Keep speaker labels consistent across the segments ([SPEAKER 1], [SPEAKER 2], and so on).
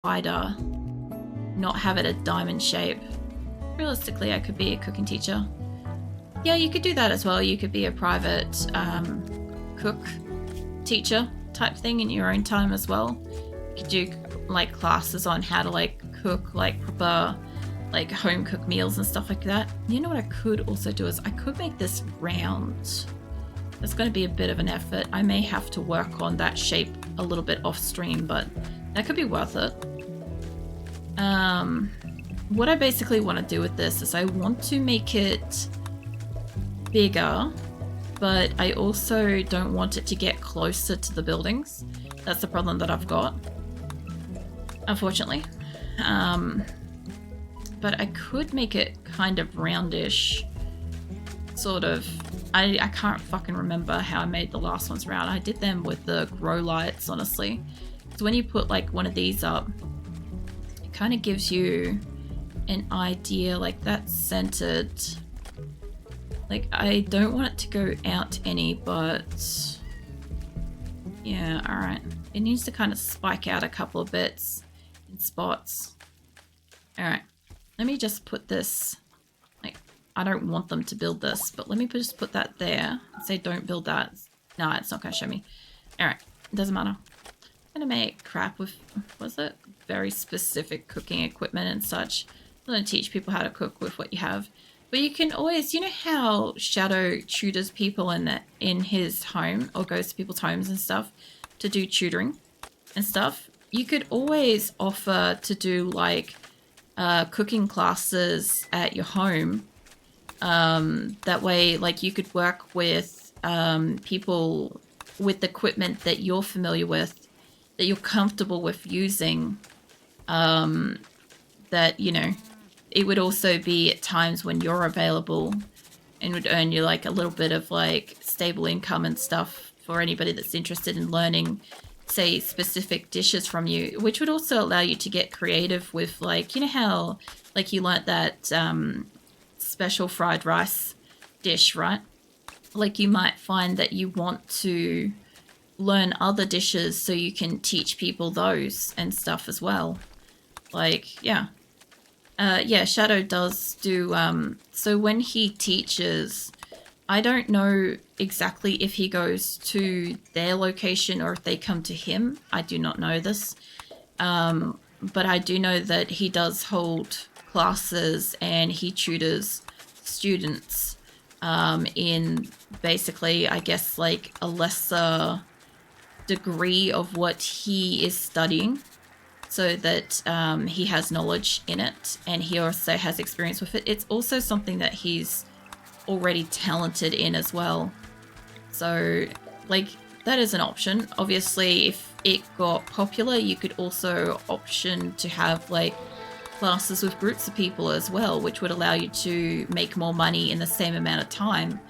[SPEAKER 1] wider, not have it a diamond shape. Realistically, I could be a cooking teacher. Yeah, you could do that as well. You could be a private cook teacher type thing in your own time as well. You could do like classes on how to like cook like proper like home cooked meals and stuff like that. You know what I could also do is I could make this round. It's going to be a bit of an effort. I may have to work on that shape a little bit off stream, but that could be worth it. What I basically want to do with this is I want to make it bigger, but I also don't want it to get closer to the buildings. That's the problem that I've got, unfortunately. But I could make it kind of roundish, sort of. I can't fucking remember how I made the last ones round. I did them with the grow lights, honestly. So when you put like one of these up, it kind of gives you an idea, like that's centered. Like I don't want it to go out any, but yeah, all right. It needs to kind of spike out a couple of bits in spots. All right, let me just put this, like, I don't want them to build this, but let me just put that there and say don't build that. No, it's not going to show me. All right, it doesn't matter. I'm going to make crap with, was it? Very specific cooking equipment and such. I'm going to teach people how to cook with what you have. But you can always, you know how Shadow tutors people in his home or goes to people's homes and stuff to do tutoring and stuff? You could always offer to do like cooking classes at your home. That way, like you could work with people with equipment that you're familiar with, that you're comfortable with using, that, you know, it would also be at times when you're available and would earn you like a little bit of like stable income and stuff for anybody that's interested in learning, say, specific dishes from you, which would also allow you to get creative with, like, you know how like you learnt that special fried rice dish, right? Like you might find that you want to learn other dishes so you can teach people those and stuff as well. Like, yeah. Yeah, Shadow does do, so when he teaches, I don't know exactly if he goes to their location or if they come to him. I do not know this. But I do know that he does hold classes and he tutors students in basically, I guess, like a lesser degree of what he is studying, so that he has knowledge in it and he also has experience with it. It's also something that he's already talented in as well. So, like, that is an option. Obviously, if it got popular, you could also option to have, like, classes with groups of people as well, which would allow you to make more money in the same amount of time,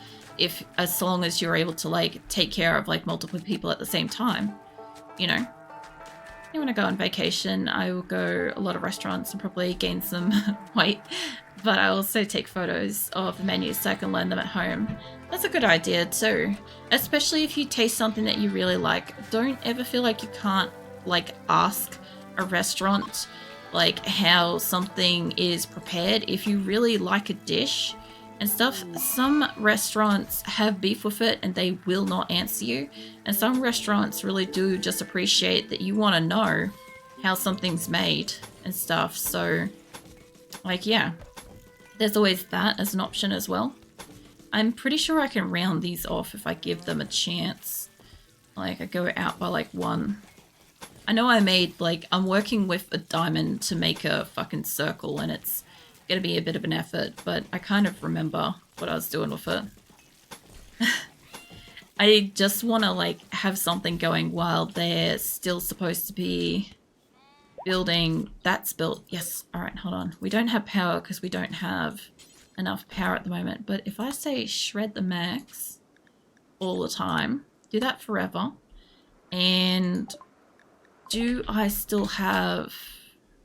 [SPEAKER 1] as long as you're able to, like, take care of, like, multiple people at the same time, you know? When I go on vacation, I will go a lot of restaurants and probably gain some weight, but I also take photos of the menus so I can learn them at home. That's a good idea too, especially if you taste something that you really like. Don't ever feel like you can't, like, ask a restaurant like how something is prepared. If you really like a dish and stuff, some restaurants have beef with it and they will not answer you. And some restaurants really do just appreciate that you want to know how something's made and stuff. So, like, yeah, there's always that as an option as well. I'm pretty sure I can round these off if I give them a chance. Like, I go out by like 1. I know I made, like, I'm working with a diamond to make a fucking circle and it's gonna be a bit of an effort, but I kind of remember what I was doing with it. I just want to, like, have something going while they're still supposed to be building. That's built. Yes. All right, hold on. We don't have power because we don't have enough power at the moment, but if I say shred the max all the time, do that forever, and do I still have,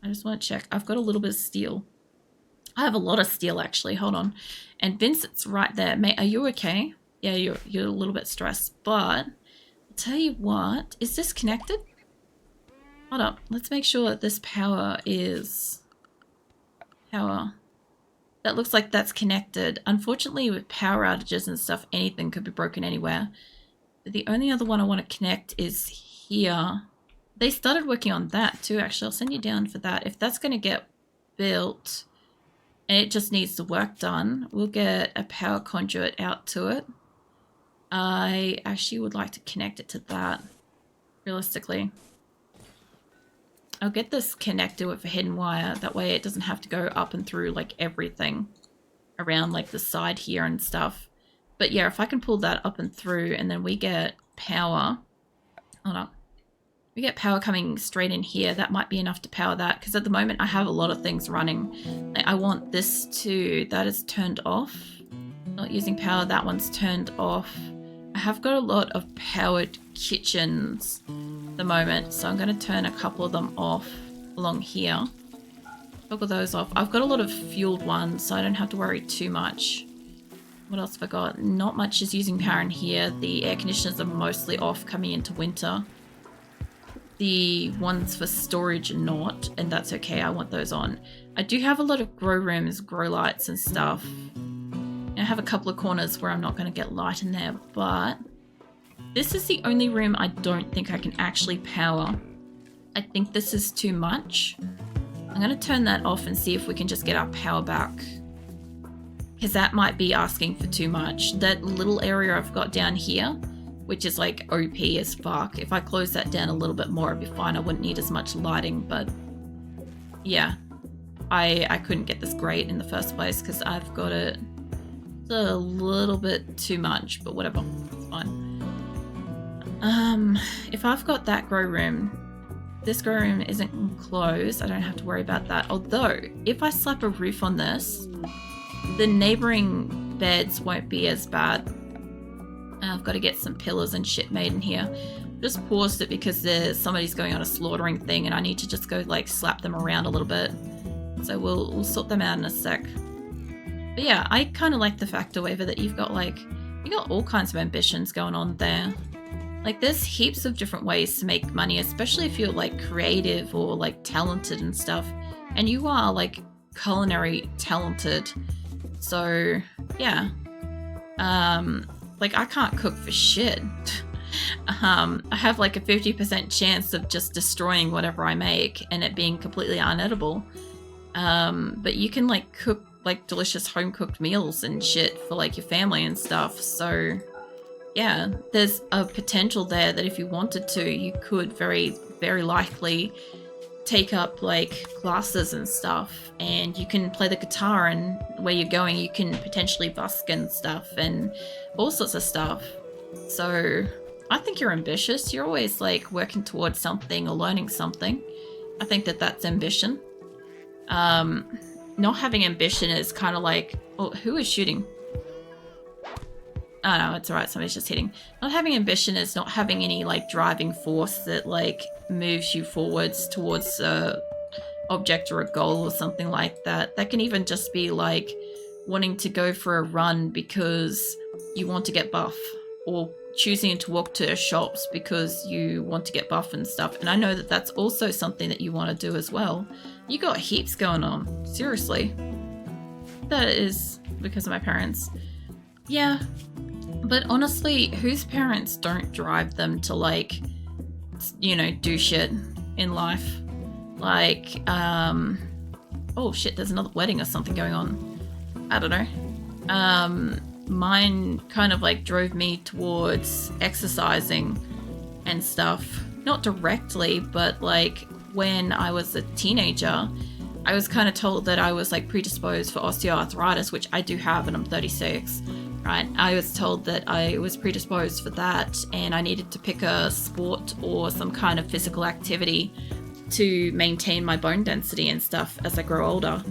[SPEAKER 1] I just want to check, I've got a little bit of steel. I have a lot of steel, actually. Hold on. And Vincent's right there. Mate, are you okay? Yeah, you're a little bit stressed. But I'll tell you what. Is this connected? Hold up. Let's make sure that this power is power. That looks like that's connected. Unfortunately, with power outages and stuff, anything could be broken anywhere. But the only other one I want to connect is here. They started working on that too, actually. I'll send you down for that. If that's going to get built and it just needs the work done, we'll get a power conduit out to it. I actually would like to connect it to that, realistically. I'll get this connected with a hidden wire. That way it doesn't have to go up and through like everything around like the side here and stuff. But yeah, if I can pull that up and through and then we get power. Hold on. We get power coming straight in here. That might be enough to power that because at the moment I have a lot of things running. Like I want this to, that is turned off. Not using power, that one's turned off. I have got a lot of powered kitchens at the moment, so I'm going to turn a couple of them off along here. Toggle those off. I've got a lot of fueled ones, so I don't have to worry too much. What else have I got? Not much is using power in here. The air conditioners are mostly off coming into winter. The ones for storage are not, and that's okay. I want those on. I do have a lot of grow rooms, grow lights and stuff. I have a couple of corners where I'm not going to get light in there, but this is the only room I don't think I can actually power. I think this is too much. I'm going to turn that off and see if we can just get our power back. Because that might be asking for too much. That little area I've got down here, which is like OP as fuck. If I close that down a little bit more, it'd be fine. I wouldn't need as much lighting, but yeah. I couldn't get this grate in the first place because I've got it a little bit too much, but whatever, it's fine. If I've got that grow room, this grow room isn't enclosed, I don't have to worry about that. Although, if I slap a roof on this, the neighboring beds won't be as bad. I've got to get some pillars and shit made in here. Just paused it because somebody's going on a slaughtering thing and I need to just go like slap them around a little bit. So we'll sort them out in a sec. But yeah, I kind of like the fact, however, that you got all kinds of ambitions going on there. Like there's heaps of different ways to make money, especially if you're like creative or like talented and stuff. And you are like culinary talented. So yeah. Like I can't cook for shit. I have like a 50% chance of just destroying whatever I make and it being completely unedible. But you can like cook like delicious home cooked meals and shit for like your family and stuff. So yeah, there's a potential there that if you wanted to, you could very, very likely take up like classes and stuff, and you can play the guitar, and where you're going you can potentially busk and stuff and all sorts of stuff. So I think you're ambitious. You're always like working towards something or learning something. I think that that's ambition. Not having ambition is kind of like, oh, who is shooting? Oh no, it's alright, somebody's just hitting. Not having ambition is not having any like driving force that like moves you forwards towards a object or a goal or something like that. That can even just be like wanting to go for a run because you want to get buff, or choosing to walk to shops because you want to get buff and stuff. And I know that that's also something that you want to do as well. You got heaps going on, seriously. That is because of my parents. Yeah. But honestly, whose parents don't drive them to like, you know, do shit in life? Like, oh shit, there's another wedding or something going on. I don't know. Mine kind of like drove me towards exercising and stuff. Not directly, but like when I was a teenager, I was kind of told that I was like predisposed for osteoarthritis, which I do have, and I'm 36. Right, I was told that I was predisposed for that and I needed to pick a sport or some kind of physical activity to maintain my bone density and stuff as I grow older.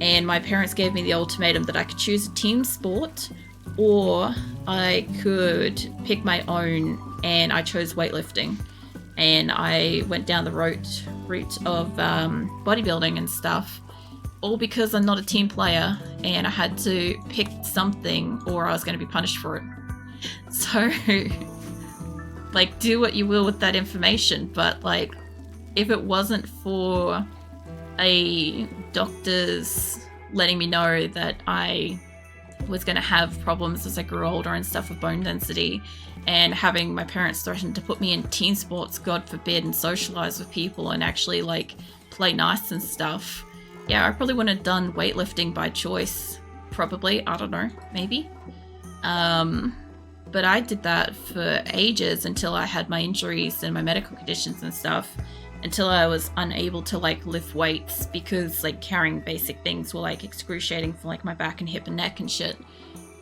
[SPEAKER 1] And my parents gave me the ultimatum that I could choose a team sport or I could pick my own, and I chose weightlifting. And I went down the route of bodybuilding and stuff. All because I'm not a team player and I had to pick something or I was going to be punished for it. So, like, do what you will with that information, but, like, if it wasn't for a doctor's letting me know that I was going to have problems as I grew older and stuff with bone density, and having my parents threaten to put me in team sports, God forbid, and socialize with people and actually like play nice and stuff. Yeah, I probably wouldn't have done weightlifting by choice. Probably, I don't know, maybe. But I did that for ages until I had my injuries and my medical conditions and stuff, until I was unable to like lift weights because like carrying basic things were like excruciating for like my back and hip and neck and shit.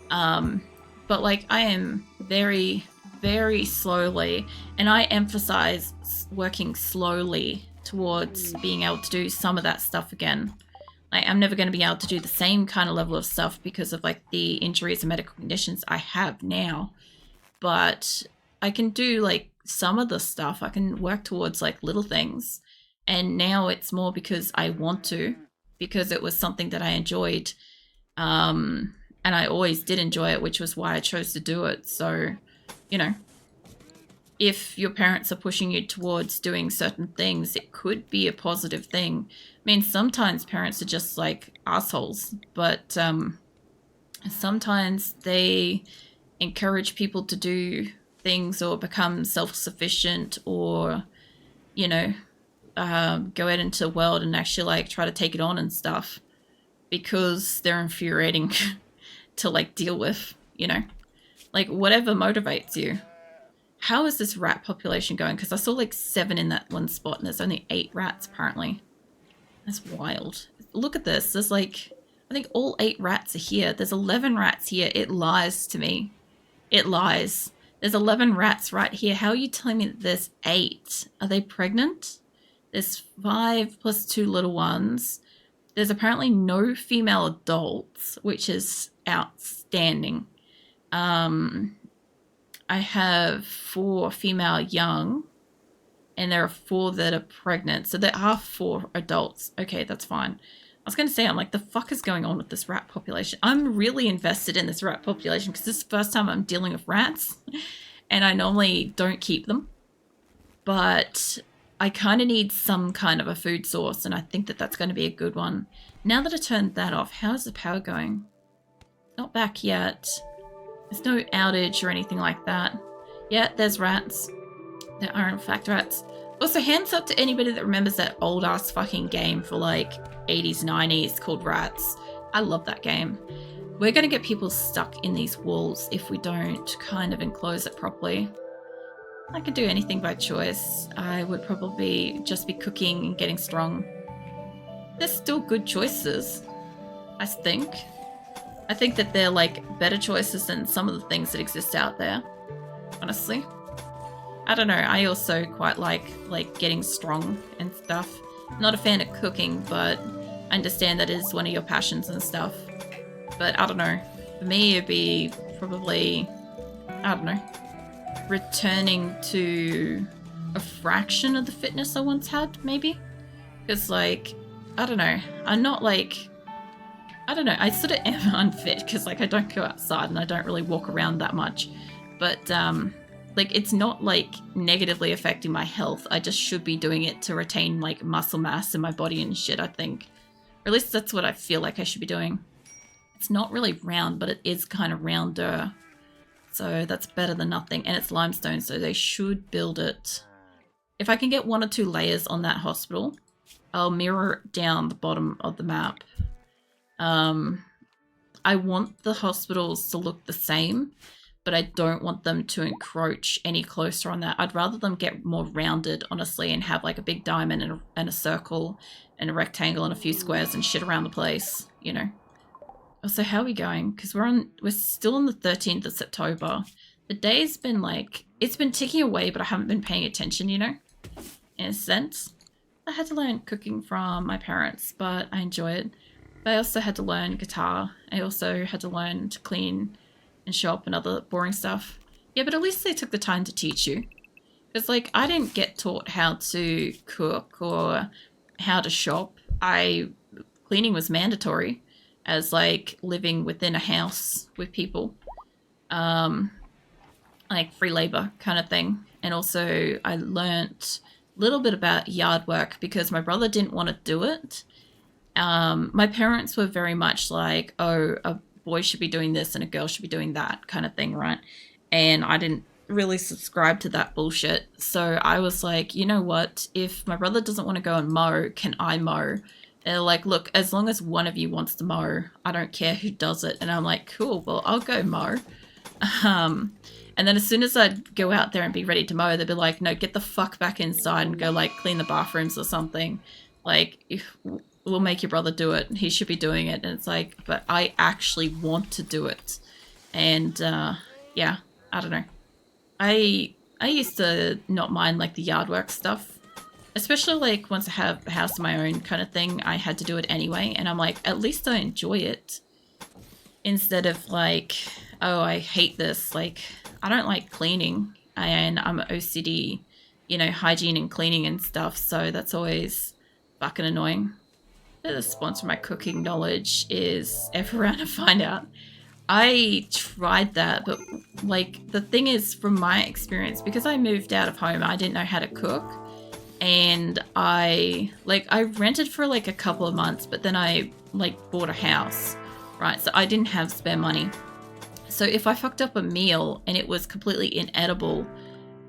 [SPEAKER 1] But like I am very, very slowly, and I emphasize working slowly towards being able to do some of that stuff again. Like, I'm never going to be able to do the same kind of level of stuff because of like the injuries and medical conditions I have now. But I can do like some of the stuff. I can work towards like little things. And now it's more because I want to, because it was something that I enjoyed. And I always did enjoy it, which was why I chose to do it. So, you know, if your parents are pushing you towards doing certain things, it could be a positive thing. I mean, sometimes parents are just like assholes, but sometimes they encourage people to do things or become self-sufficient, or, you know, go out into the world and actually like try to take it on and stuff because they're infuriating to like deal with, you know, like whatever motivates you. How is this rat population going? Because I saw like 7 in that one spot and there's only 8 rats apparently. That's wild. Look at this. There's like, I think all 8 rats are here. There's 11 rats here. It lies to me. It lies. There's 11 rats right here. How are you telling me that there's 8? Are they pregnant? There's 5 plus 2 little ones. There's apparently no female adults, which is outstanding. I have 4 female young, and there are 4 that are pregnant. So there are 4 adults. Okay, that's fine. I was going to say, I'm like, the fuck is going on with this rat population? I'm really invested in this rat population because this is the first time I'm dealing with rats, and I normally don't keep them. But I kind of need some kind of a food source, and I think that that's going to be a good one. Now that I turned that off, how's the power going? Not back yet. There's no outage or anything like that. Yeah, there's rats. There are in fact rats. Also, hands up to anybody that remembers that old ass fucking game for like 80s, 90s called Rats. I love that game. We're going to get people stuck in these walls if we don't kind of enclose it properly. I could do anything by choice. I would probably just be cooking and getting strong. There's still good choices, I think. I think that they're like better choices than some of the things that exist out there, honestly. I don't know, I also quite like getting strong and stuff. Not a fan of cooking, but I understand that is one of your passions and stuff. But I don't know, for me it'd be probably, I don't know, returning to a fraction of the fitness I once had, maybe? Because like, I don't know, I'm not like, I don't know, I sort of am unfit because like I don't go outside and I don't really walk around that much. But like it's not like negatively affecting my health. I just should be doing it to retain like muscle mass in my body and shit, I think. Or at least that's what I feel like I should be doing. It's not really round, but it is kind of rounder. So that's better than nothing. And it's limestone, so they should build it. If I can get 1 or 2 layers on that hospital, I'll mirror down the bottom of the map. I want the hospitals to look the same, but I don't want them to encroach any closer on that. I'd rather them get more rounded, honestly, and have like a big diamond and a circle and a rectangle and a few squares and shit around the place, you know. So how are we going? Because we're still on the 13th of September. The day's been like, it's been ticking away, but I haven't been paying attention, you know, in a sense. I had to learn cooking from my parents, but I enjoy it. But I also had to learn guitar. I also had to learn to clean and shop and other boring stuff. Yeah, but at least they took the time to teach you. Because, like, I didn't get taught how to cook or how to shop. Cleaning was mandatory as, like, living within a house with people. Like, free labor kind of thing. And also, I learnt little bit about yard work because my brother didn't want to do it. My parents were very much like, oh, a boy should be doing this and a girl should be doing that kind of thing, right? And I didn't really subscribe to that bullshit. So I was like, you know what? If my brother doesn't want to go and mow, can I mow? They're like, look, as long as one of you wants to mow, I don't care who does it. And I'm like, cool, well, I'll go mow. And then as soon as I'd go out there and be ready to mow, they'd be like, no, get the fuck back inside and go, like, clean the bathrooms or something. Like, we'll make your brother do it. He should be doing it. And it's like, but I actually want to do it. And, yeah, I don't know. I used to not mind, like, the yard work stuff. Especially, like, once I have a house of my own kind of thing, I had to do it anyway. And I'm like, at least I enjoy it. Instead of, like, oh, I hate this. Like, I don't like cleaning. And I'm OCD, you know, hygiene and cleaning and stuff. So that's always fucking annoying. The sponsor of my cooking knowledge is F around to find out. I tried that, but, like, the thing is, from my experience, because I moved out of home, I didn't know how to cook. And I rented for like a couple of months, but then I like bought a house, right? So I didn't have spare money. So if I fucked up a meal and it was completely inedible,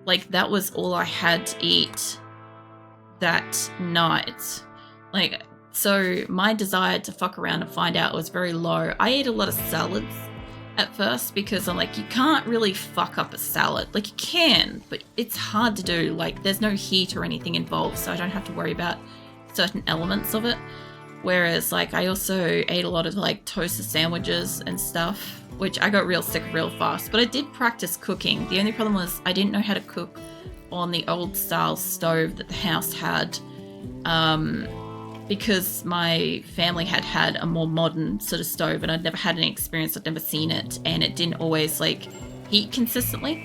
[SPEAKER 1] like that was all I had to eat that night. Like, so my desire to fuck around and find out was very low. I ate a lot of salads at first because I'm like, you can't really fuck up a salad. Like, you can, but it's hard to do. Like, there's no heat or anything involved, so I don't have to worry about certain elements of it. Whereas, like, I also ate a lot of, like, toasted sandwiches and stuff, which I got real sick real fast. But I did practice cooking. The only problem was I didn't know how to cook on the old style stove that the house had. Because my family had a more modern sort of stove and I'd never had any experience, I'd never seen it, and it didn't always like heat consistently.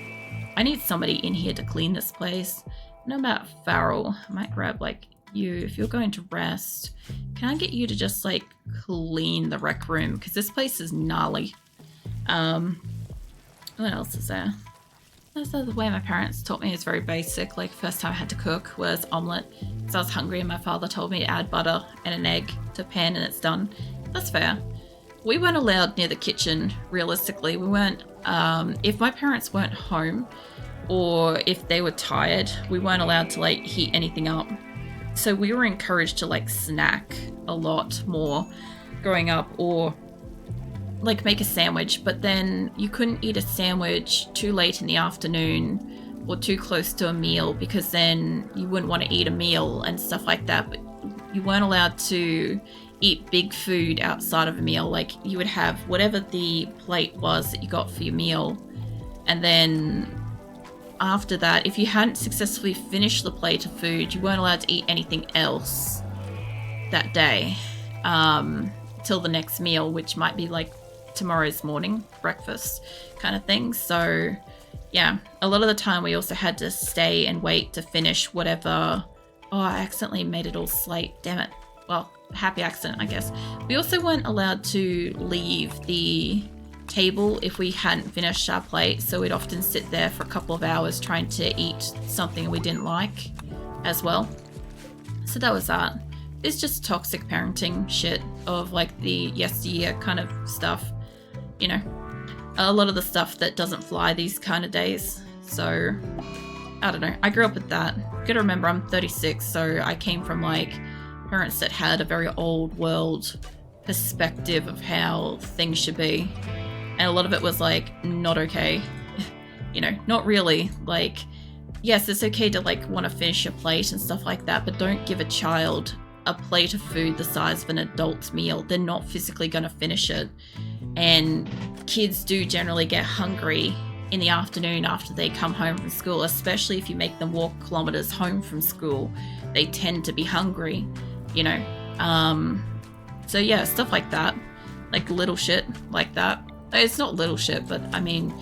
[SPEAKER 1] I need somebody in here to clean this place. I know about Farrell. I might grab like you if you're going to rest. Can I get you to just like clean the rec room? Because this place is gnarly. What else is there? So the way my parents taught me is very basic. Like, first time I had to cook was omelette because I was hungry and my father told me to add butter and an egg to a pan and it's done. That's fair. We weren't allowed near the kitchen, realistically. We weren't, if my parents weren't home or if they were tired, we weren't allowed to like heat anything up. So we were encouraged to like snack a lot more growing up or like make a sandwich, but then you couldn't eat a sandwich too late in the afternoon or too close to a meal because then you wouldn't want to eat a meal and stuff like that. But you weren't allowed to eat big food outside of a meal. Like, you would have whatever the plate was that you got for your meal, and then after that, if you hadn't successfully finished the plate of food, you weren't allowed to eat anything else that day till the next meal, which might be like tomorrow's morning breakfast kind of thing. So yeah, a lot of the time we also had to stay and wait to finish whatever. Oh, I accidentally made it all slate, damn it. Well, happy accident, I guess. We also weren't allowed to leave the table if we hadn't finished our plate, so we'd often sit there for a couple of hours trying to eat something we didn't like as well. So that was that. It's just toxic parenting shit of like the yesteryear kind of stuff. You know, a lot of the stuff that doesn't fly these kind of days. So, I don't know. I grew up with that. Gotta remember, I'm 36, so I came from like parents that had a very old world perspective of how things should be. And a lot of it was like, not okay. You know, not really. Like, yes, it's okay to like want to finish your plate and stuff like that, but don't give a child a plate of food the size of an adult meal. They're not physically going to finish it. And kids do generally get hungry in the afternoon after they come home from school, especially if you make them walk kilometers home from school. They tend to be hungry, you know. So yeah, stuff like that. Like little shit like that. It's not little shit, but I mean,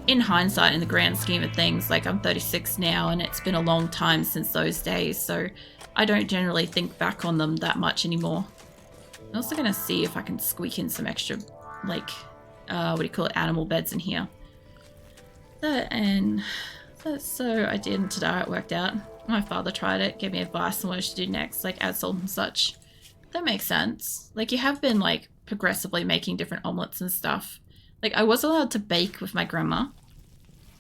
[SPEAKER 1] in hindsight, in the grand scheme of things, like I'm 36 now and it's been a long time since those days, so I don't generally think back on them that much anymore. I'm also going to see if I can squeak in some extra, like, what do you call it, animal beds in here. So I did today, it worked out. My father tried it, gave me advice on what I should do next, like add salt and such. That makes sense. Like, you have been, like, progressively making different omelets and stuff. Like, I was allowed to bake with my grandma.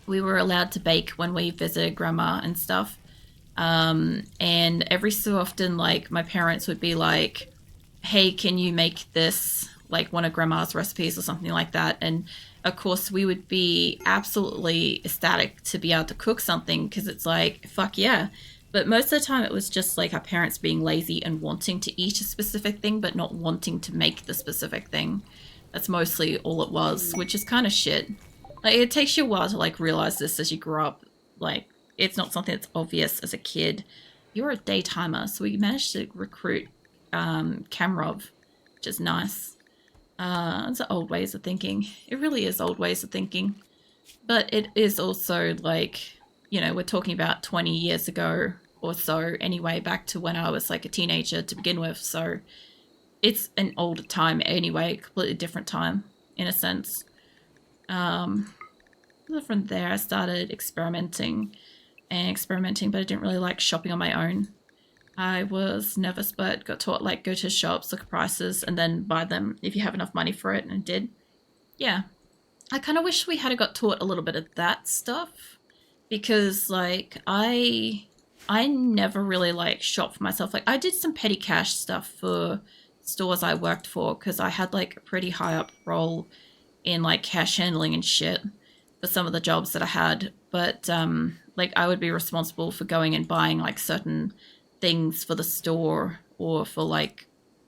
[SPEAKER 1] We were allowed to bake when we visited grandma and stuff. And every so often, like, my parents would be like, hey, can you make this, like, one of grandma's recipes or something like that? And of course, we would be absolutely ecstatic to be able to cook something because it's like, fuck yeah. But most of the time, it was just like our parents being lazy and wanting to eat a specific thing, but not wanting to make the specific thing. That's mostly all it was, which is kind of shit. Like, it takes you a while to, like, realize this as you grow up. Like, it's not something that's obvious as a kid. You're a daytimer, so we managed to recruit Kamrov, which is nice. It's old ways of thinking. It really is old ways of thinking. But it is also like, we're talking about 20 years ago or so anyway, back to when I was like a teenager to begin with. So it's an older time anyway, completely different time in a sense. From there, I started experimenting, but I didn't really like shopping on my own. I was nervous, but got taught, like, go to shops, look at prices, and then buy them if you have enough money for it, and I did. Yeah. I kind of wish we had got taught a little bit of that stuff because, like, I never really, like, shopped for myself. Like, I did some petty cash stuff for stores I worked for because I had, like, a pretty high up role in, like, cash handling and shit for some of the jobs that I had. But like, I would be responsible for going and buying, like, certain things for the store or for, like,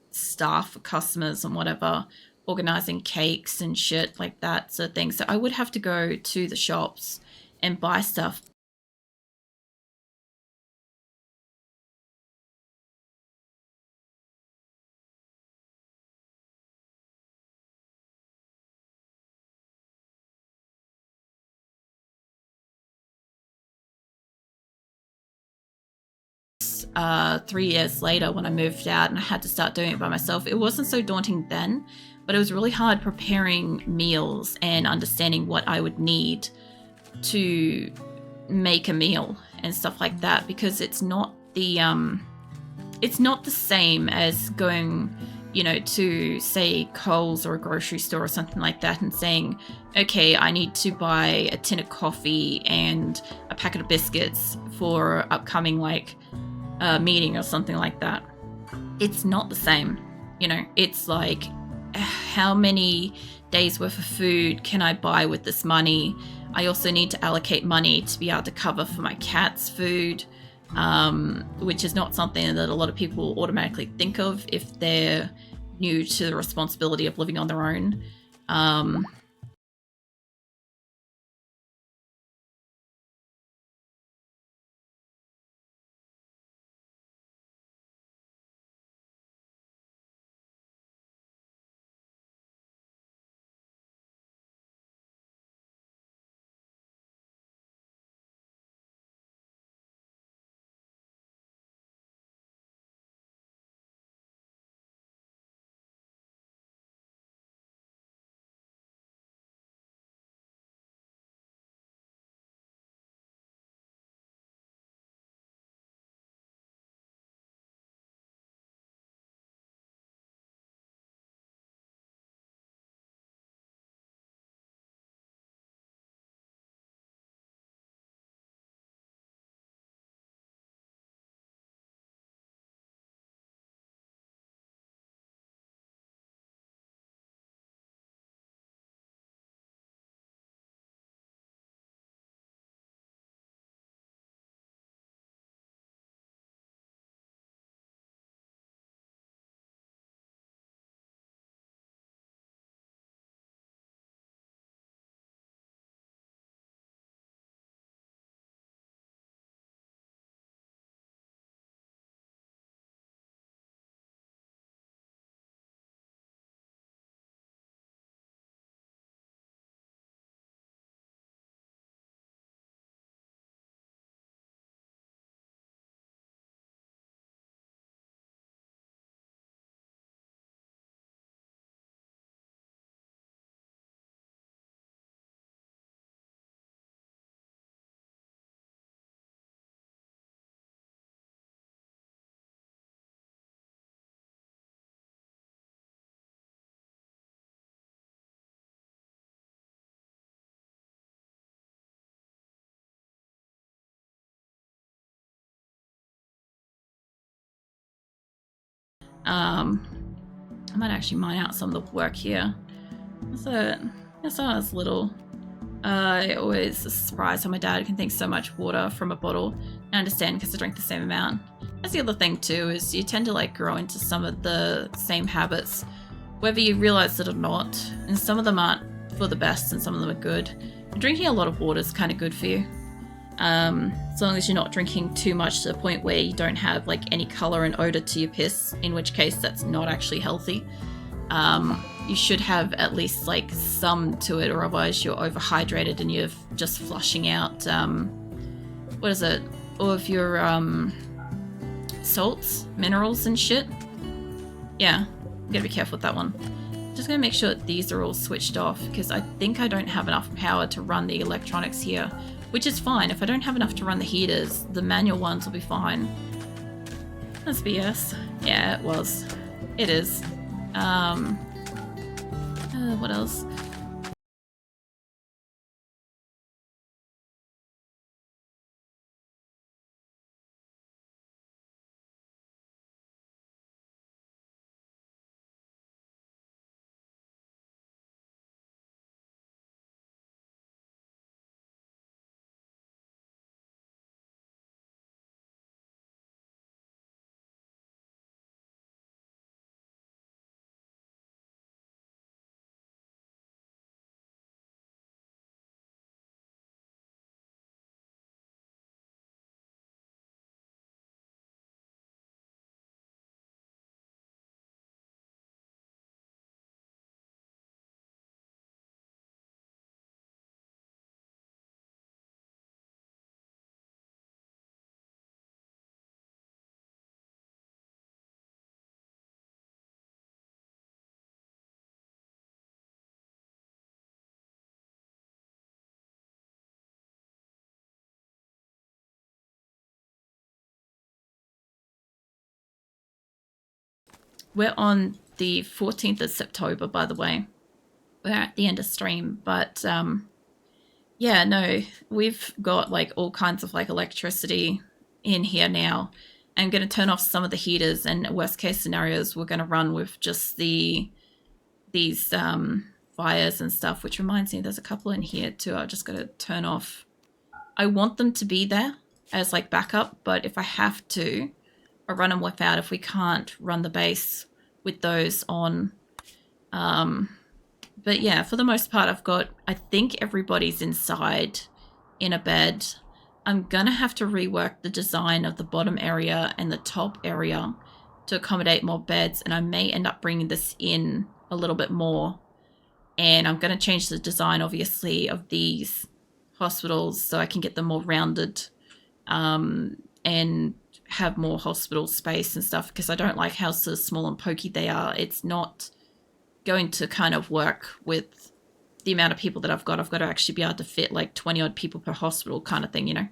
[SPEAKER 1] staff for customers and whatever, organizing cakes and shit like that sort of thing. So I would have to go to the shops and buy stuff. 3 years later when I moved out and I had to start doing it by myself. It wasn't so daunting then, but it was really hard preparing meals and understanding what I would need to make a meal and stuff like that because it's not the same as going, to say Coles or a grocery store or something like that and saying, okay, I need to buy a tin of coffee and a packet of biscuits for upcoming, like, meeting or something like that. It's not the same. It's like, how many days worth of food can I buy with this money? I also need to allocate money to be able to cover for my cat's food, which is not something that a lot of people automatically think of if they're new to the responsibility of living on their own. I might actually mine out some of the work here. That's little. I always surprised how my dad can think so much water from a bottle. I understand because I drink the same amount. That's the other thing too, is you tend to like grow into some of the same habits, whether you realize it or not. And some of them aren't for the best and some of them are good. And drinking a lot of water is kind of good for you. As long as you're not drinking too much to the point where you don't have like any color and odor to your piss, in which case that's not actually healthy. You should have at least like some to it, or otherwise you're overhydrated and you're just flushing out what is it, all of your salts, minerals and shit. Yeah, I'm gonna be careful with that one. Just gonna make sure that these are all switched off, because I think I don't have enough power to run the electronics here, which is fine. If I don't have enough to run the heaters, the manual ones will be fine. That's BS. Yeah, it was. It is. What else? We're on the 14th of September, by the way. We're at the end of stream, but yeah, no, we've got like all kinds of like electricity in here now. I'm going to turn off some of the heaters, and worst case scenarios, we're going to run with just these fires and stuff, which reminds me there's a couple in here too. I just got to turn off. I want them to be there as like backup, but if I have to, I'll run them without if we can't run the base with those on. But yeah, for the most part, I think everybody's inside in a bed. I'm going to have to rework the design of the bottom area and the top area to accommodate more beds, and I may end up bringing this in a little bit more. And I'm going to change the design, obviously, of these hospitals so I can get them more rounded and have more hospital space and stuff, because I don't like how sort of small and pokey they are. It's not going to kind of work with the amount of people that I've got. I've got to actually be able to fit like 20 odd people per hospital kind of thing, you know.